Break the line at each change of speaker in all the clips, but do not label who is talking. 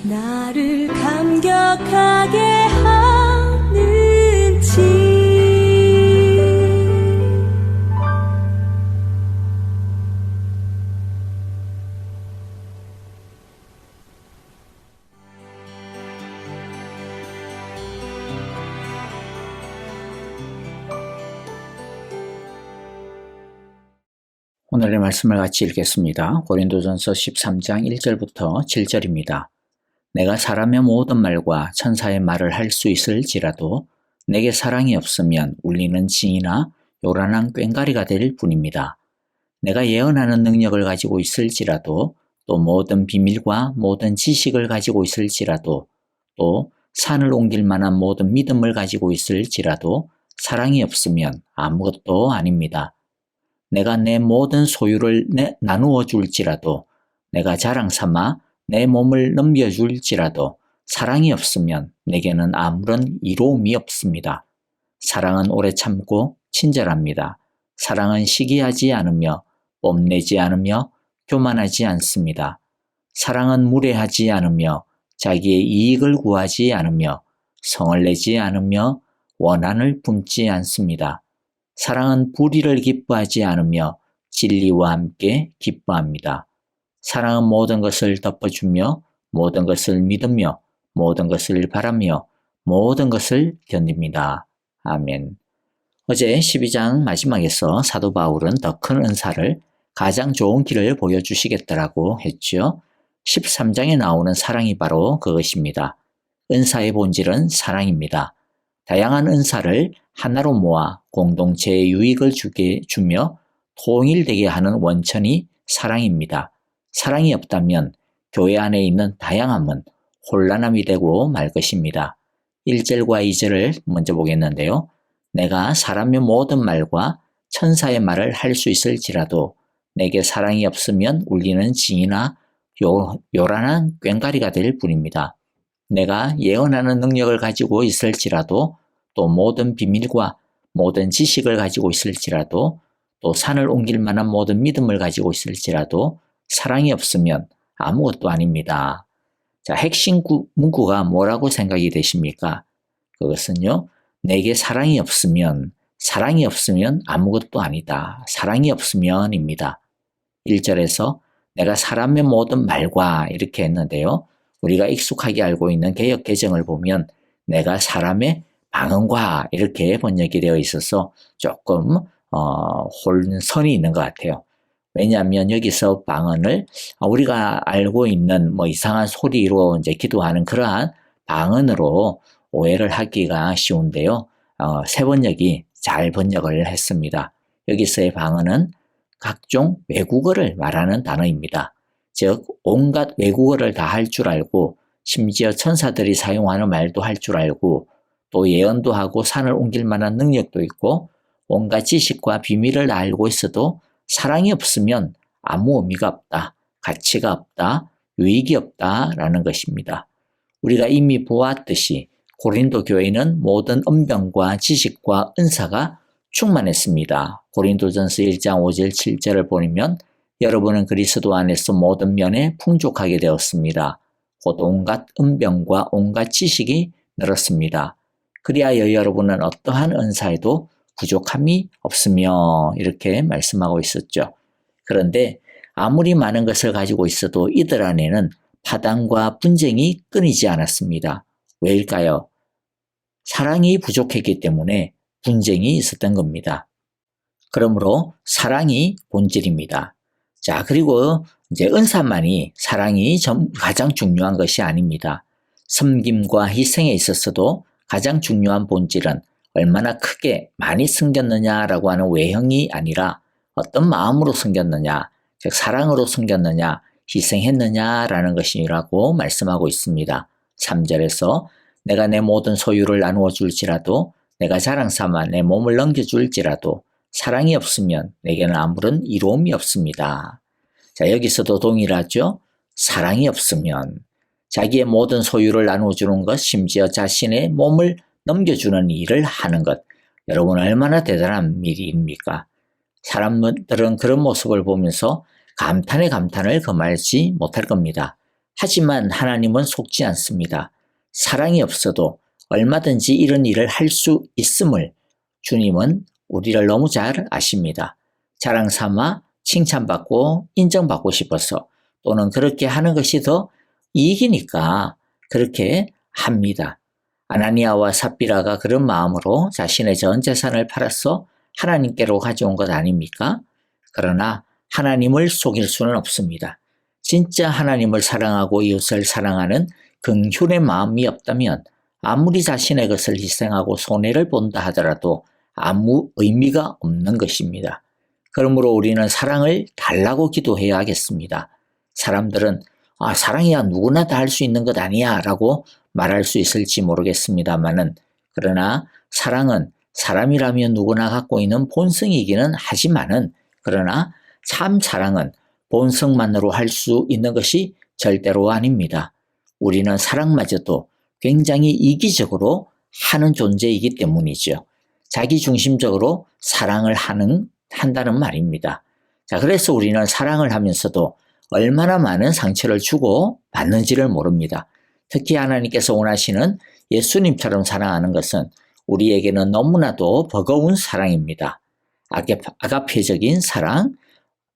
나를 감격하게 하는지.
오늘의 말씀을 같이 읽겠습니다. 고린도전서 13장 1절부터 7절입니다. 내가 사람의 모든 말과 천사의 말을 할 수 있을지라도 내게 사랑이 없으면 울리는 징이나 요란한 꽹과리가 될 뿐입니다. 내가 예언하는 능력을 가지고 있을지라도 또 모든 비밀과 모든 지식을 가지고 있을지라도 또 산을 옮길 만한 모든 믿음을 가지고 있을지라도 사랑이 없으면 아무것도 아닙니다. 내가 내 모든 소유를 나누어 줄지라도 내가 자랑 삼아 내 몸을 넘겨줄지라도 사랑이 없으면 내게는 아무런 이로움이 없습니다. 사랑은 오래 참고 친절합니다. 사랑은 시기하지 않으며 뽐내지 않으며 교만하지 않습니다. 사랑은 무례하지 않으며 자기의 이익을 구하지 않으며 성을 내지 않으며 원한을 품지 않습니다. 사랑은 불의를 기뻐하지 않으며 진리와 함께 기뻐합니다. 사랑은 모든 것을 덮어주며 모든 것을 믿으며 모든 것을 바라며 모든 것을 견딥니다. 아멘. 어제 12장 마지막에서 사도 바울은 더 큰 은사를 가장 좋은 길을 보여주시겠다라고 했죠. 13장에 나오는 사랑이 바로 그것입니다. 은사의 본질은 사랑입니다. 다양한 은사를 하나로 모아 공동체에 유익을 주며 통일되게 하는 원천이 사랑입니다. 사랑이 없다면 교회 안에 있는 다양함은 혼란함이 되고 말 것입니다. 1절과 2절을 먼저 보겠는데요. 내가 사람의 모든 말과 천사의 말을 할 수 있을지라도 내게 사랑이 없으면 울리는 징이나 요란한 꽹과리가 될 뿐입니다. 내가 예언하는 능력을 가지고 있을지라도 또 모든 비밀과 모든 지식을 가지고 있을지라도 또 산을 옮길 만한 모든 믿음을 가지고 있을지라도 사랑이 없으면 아무것도 아닙니다. 자, 핵심 문구가 뭐라고 생각이 되십니까? 그것은요, 내게 사랑이 없으면 아무것도 아니다. 사랑이 없으면입니다. 1절에서 내가 사람의 모든 말과 이렇게 했는데요. 우리가 익숙하게 알고 있는 개역 개정을 보면 내가 사람의 방언과 이렇게 번역이 되어 있어서 조금 혼선이 있는 것 같아요. 왜냐하면 여기서 방언을 우리가 알고 있는 이상한 소리로 이제 기도하는 그러한 방언으로 오해를 하기가 쉬운데요. 새 번역이 잘 번역을 했습니다. 여기서의 방언은 각종 외국어를 말하는 단어입니다. 즉 온갖 외국어를 다 할 줄 알고 심지어 천사들이 사용하는 말도 할 줄 알고 또 예언도 하고 산을 옮길 만한 능력도 있고 온갖 지식과 비밀을 다 알고 있어도 사랑이 없으면 아무 의미가 없다, 가치가 없다, 유익이 없다라는 것입니다. 우리가 이미 보았듯이 고린도 교회는 모든 언병과 지식과 은사가 충만했습니다. 고린도전서 1장 5절 7절을 보면 여러분은 그리스도 안에서 모든 면에 풍족하게 되었습니다. 곧 온갖 언병과 온갖 지식이 늘었습니다. 그리하여 여러분은 어떠한 은사에도 부족함이 없으며 이렇게 말씀하고 있었죠. 그런데 아무리 많은 것을 가지고 있어도 이들 안에는 파당과 분쟁이 끊이지 않았습니다. 왜일까요? 사랑이 부족했기 때문에 분쟁이 있었던 겁니다. 그러므로 사랑이 본질입니다. 자, 그리고 이제 은사만이 사랑이 가장 중요한 것이 아닙니다. 섬김과 희생에 있어서도 가장 중요한 본질은 얼마나 크게 많이 섬겼느냐라고 하는 외형이 아니라 어떤 마음으로 섬겼느냐, 즉 사랑으로 섬겼느냐, 희생했느냐라는 것이라고 말씀하고 있습니다. 3절에서 내가 내 모든 소유를 나누어 줄지라도 내가 자랑 삼아 내 몸을 넘겨줄지라도 사랑이 없으면 내게는 아무런 이로움이 없습니다. 자, 여기서도 동일하죠. 사랑이 없으면 자기의 모든 소유를 나누어주는 것, 심지어 자신의 몸을 넘겨주는 일을 하는 것. 여러분 얼마나 대단한 일입니까? 사람들은 그런 모습을 보면서 감탄에 감탄을 금하지 못할 겁니다. 하지만 하나님은 속지 않습니다. 사랑이 없어도 얼마든지 이런 일을 할 수 있음을 주님은 우리를 너무 잘 아십니다. 자랑 삼아 칭찬받고 인정받고 싶어서 또는 그렇게 하는 것이 더 이익이니까 그렇게 합니다. 아나니아와 삽비라가 그런 마음으로 자신의 전 재산을 팔아서 하나님께로 가져온 것 아닙니까? 그러나 하나님을 속일 수는 없습니다. 진짜 하나님을 사랑하고 이웃을 사랑하는 긍휼의 마음이 없다면 아무리 자신의 것을 희생하고 손해를 본다 하더라도 아무 의미가 없는 것입니다. 그러므로 우리는 사랑을 달라고 기도해야 하겠습니다. 사람들은 사랑이야 누구나 다 할 수 있는 것 아니야 라고 말할 수 있을지 모르겠습니다만은 그러나 사랑은 사람이라면 누구나 갖고 있는 본성이기는 하지만은 그러나 참 사랑은 본성만으로 할 수 있는 것이 절대로 아닙니다. 우리는 사랑마저도 굉장히 이기적으로 하는 존재이기 때문이죠. 자기중심적으로 사랑을 한다는 말입니다. 자, 그래서 우리는 사랑을 하면서도 얼마나 많은 상처를 주고 받는지를 모릅니다. 특히 하나님께서 원하시는 예수님처럼 사랑하는 것은 우리에게는 너무나도 버거운 사랑입니다. 아가페적인 사랑,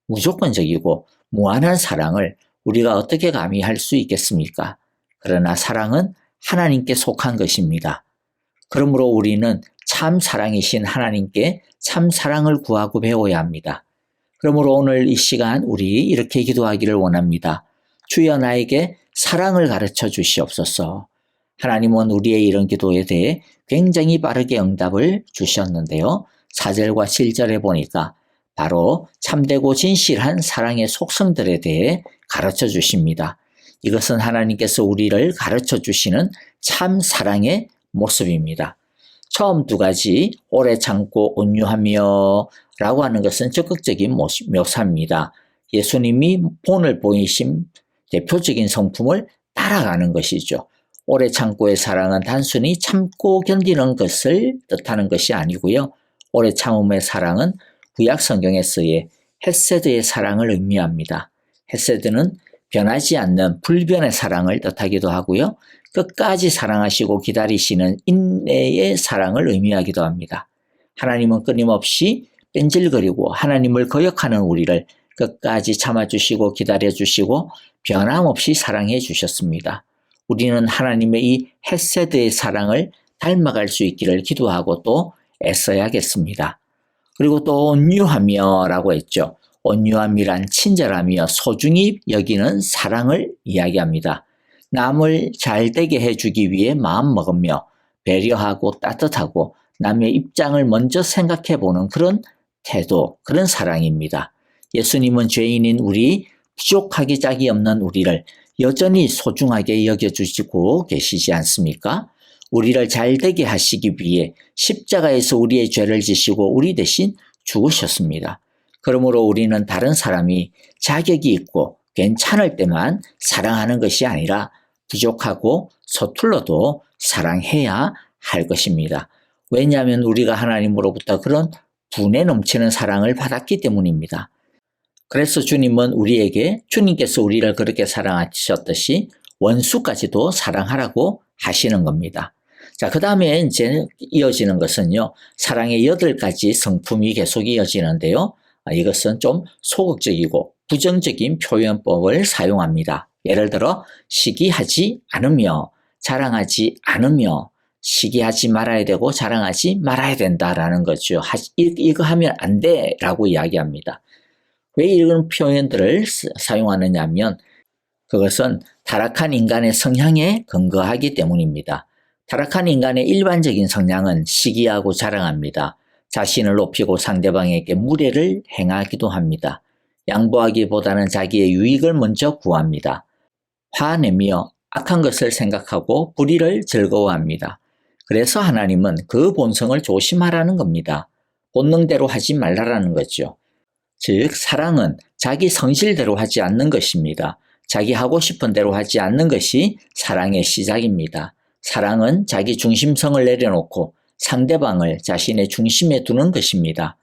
무조건적이고 무한한 사랑을 우리가 어떻게 감히 할 수 있겠습니까? 그러나 사랑은 하나님께 속한 것입니다. 그러므로 우리는 참 사랑이신 하나님께 참 사랑을 구하고 배워야 합니다. 그러므로 오늘 이 시간 우리 이렇게 기도하기를 원합니다. 주여 나에게 사랑을 가르쳐 주시옵소서. 하나님은 우리의 이런 기도에 대해 굉장히 빠르게 응답을 주셨는데요. 4절과 7절에 보니까 바로 참되고 진실한 사랑의 속성들에 대해 가르쳐 주십니다. 이것은 하나님께서 우리를 가르쳐 주시는 참 사랑의 모습입니다. 처음 두 가지, 오래 참고 온유하며 라고 하는 것은 적극적인 묘사입니다. 예수님이 본을 보이신 대표적인 성품을 따라가는 것이죠. 오래 참고의 사랑은 단순히 참고 견디는 것을 뜻하는 것이 아니고요. 오래 참음의 사랑은 구약 성경에서의 헤세드의 사랑을 의미합니다. 헤세드는 변하지 않는 불변의 사랑을 뜻하기도 하고요. 끝까지 사랑하시고 기다리시는 인내의 사랑을 의미하기도 합니다. 하나님은 끊임없이 뺀질거리고 하나님을 거역하는 우리를 끝까지 참아주시고 기다려주시고 변함없이 사랑해 주셨습니다. 우리는 하나님의 이 헤세드의 사랑을 닮아갈 수 있기를 기도하고 또 애써야겠습니다. 그리고 또 온유하며 라고 했죠. 온유함이란 친절하며 소중히 여기는 사랑을 이야기합니다. 남을 잘되게 해주기 위해 마음먹으며 배려하고 따뜻하고 남의 입장을 먼저 생각해보는 그런 태도, 그런 사랑입니다. 예수님은 죄인인 우리, 부족하기 짝이 없는 우리를 여전히 소중하게 여겨주시고 계시지 않습니까? 우리를 잘되게 하시기 위해 십자가에서 우리의 죄를 지시고 우리 대신 죽으셨습니다. 그러므로 우리는 다른 사람이 자격이 있고 괜찮을 때만 사랑하는 것이 아니라 부족하고 서툴러도 사랑해야 할 것입니다. 왜냐하면 우리가 하나님으로부터 그런 분에 넘치는 사랑을 받았기 때문입니다. 그래서 주님께서 우리를 그렇게 사랑하셨듯이 원수까지도 사랑하라고 하시는 겁니다. 자, 그 다음에 이제 이어지는 것은요, 사랑의 8가지 성품이 계속 이어지는데요. 이것은 좀 소극적이고 부정적인 표현법을 사용합니다. 예를 들어, 시기하지 않으며, 자랑하지 않으며, 시기하지 말아야 되고 자랑하지 말아야 된다라는 거죠. 이거 하면 안 돼 라고 이야기합니다. 왜 이런 표현들을 사용하느냐 하면 그것은 타락한 인간의 성향에 근거하기 때문입니다. 타락한 인간의 일반적인 성향은 시기하고 자랑합니다. 자신을 높이고 상대방에게 무례를 행하기도 합니다. 양보하기보다는 자기의 유익을 먼저 구합니다. 화내며 악한 것을 생각하고 불의를 즐거워합니다. 그래서 하나님은 그 본성을 조심하라는 겁니다. 본능대로 하지 말라라는 거죠. 즉 사랑은 자기 성실대로 하지 않는 것입니다. 자기 하고 싶은 대로 하지 않는 것이 사랑의 시작입니다. 사랑은 자기 중심성을 내려놓고 상대방을 자신의 중심에 두는 것입니다.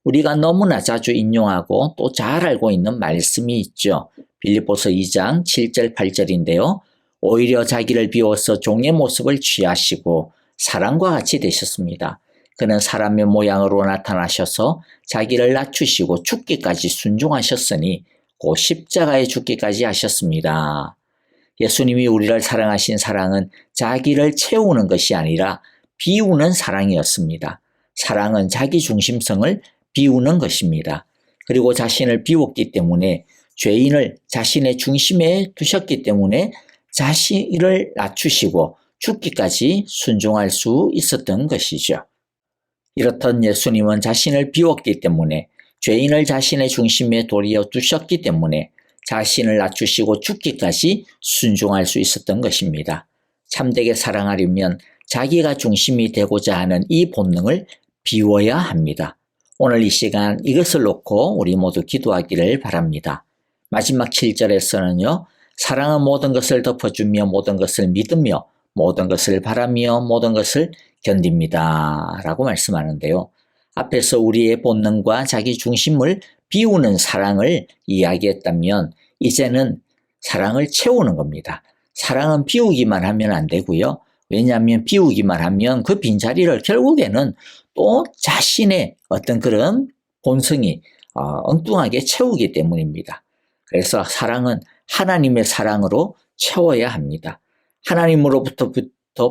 우리가 너무나 자주 인용하고 또 잘 알고 있는 말씀이 있죠. 빌립보서 2장 7절 8절인데요. 오히려 자기를 비워서 종의 모습을 취하시고 사람과 같이 되셨습니다. 그는 사람의 모양으로 나타나셔서 자기를 낮추시고 죽기까지 순종하셨으니 곧 십자가에 죽기까지 하셨습니다. 예수님이 우리를 사랑하신 사랑은 자기를 채우는 것이 아니라 비우는 사랑이었습니다. 사랑은 자기 중심성을 비우는 것입니다. 그리고 자신을 비웠기 때문에 죄인을 자신의 중심에 두셨기 때문에 자신을 낮추시고 죽기까지 순종할 수 있었던 것이죠. 이렇던 예수님은 자신을 비웠기 때문에 죄인을 자신의 중심에 도리어 두셨기 때문에 자신을 낮추시고 죽기까지 순종할 수 있었던 것입니다. 참되게 사랑하려면 자기가 중심이 되고자 하는 이 본능을 비워야 합니다. 오늘 이 시간 이것을 놓고 우리 모두 기도하기를 바랍니다. 마지막 7절에서는요. 사랑은 모든 것을 덮어주며 모든 것을 믿으며 모든 것을 바라며 모든 것을 견딥니다. 라고 말씀하는데요. 앞에서 우리의 본능과 자기 중심을 비우는 사랑을 이야기했다면 이제는 사랑을 채우는 겁니다. 사랑은 비우기만 하면 안 되고요. 왜냐하면 비우기만 하면 그 빈자리를 결국에는 또 자신의 어떤 그런 본성이 엉뚱하게 채우기 때문입니다. 그래서 사랑은 하나님의 사랑으로 채워야 합니다. 하나님으로부터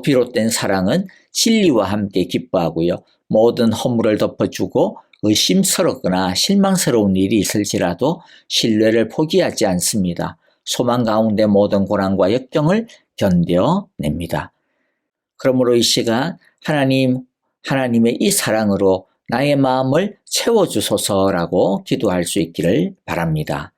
비롯된 사랑은 진리와 함께 기뻐하고요. 모든 허물을 덮어주고 의심스럽거나 실망스러운 일이 있을지라도 신뢰를 포기하지 않습니다. 소망 가운데 모든 고난과 역경을 견뎌냅니다. 그러므로 이 시간 하나님의 이 사랑으로 나의 마음을 채워주소서라고 기도할 수 있기를 바랍니다.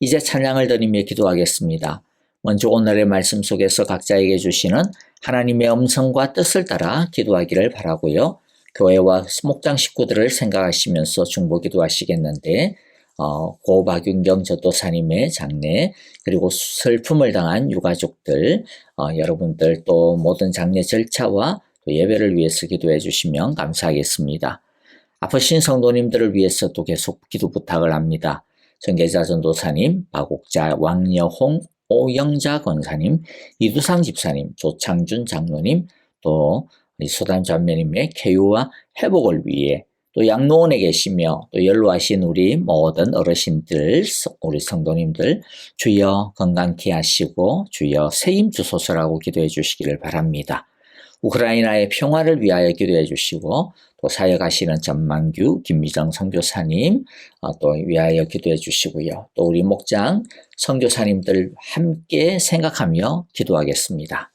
이제 찬양을 드리며 기도하겠습니다. 먼저 오늘의 말씀 속에서 각자에게 주시는 하나님의 음성과 뜻을 따라 기도하기를 바라고요. 교회와 목장 식구들을 생각하시면서 중보 기도하시겠는데 고 박윤경 전도사님의 장례 그리고 슬픔을 당한 유가족들 여러분들 또 모든 장례 절차와 또 예배를 위해서 기도해 주시면 감사하겠습니다. 아프신 성도님들을 위해서도 계속 기도 부탁을 합니다. 정계자 전도사님, 박옥자, 왕여홍, 오영자 권사님, 이두상 집사님, 조창준 장로님, 또 소담 전매님의 쾌유와 회복을 위해 또 양로원에 계시며 또 연로하신 우리 모든 어르신들, 우리 성도님들 주여 건강케 하시고 주여 세임 주소서라고 기도해 주시기를 바랍니다. 우크라이나의 평화를 위하여 기도해 주시고 또 사역하시는 전만규, 김미정 선교사님 또 위하여 기도해 주시고요. 또 우리 목장 선교사님들 함께 생각하며 기도하겠습니다.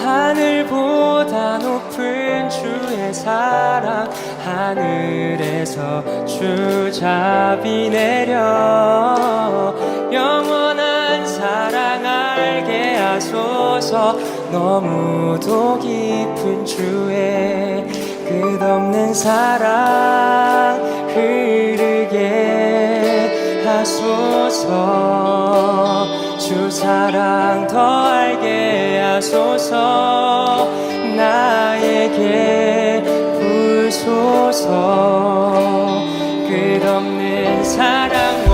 하늘보다 높은 주의 사랑 하늘에서 주잡이 내려 영원한 사랑 알게 하소서. 너무도 깊은 주의 끝없는 사랑 흐르게 하소서. 주 사랑 더 알게 하소서. 나에게 부소서. 끝없는 사랑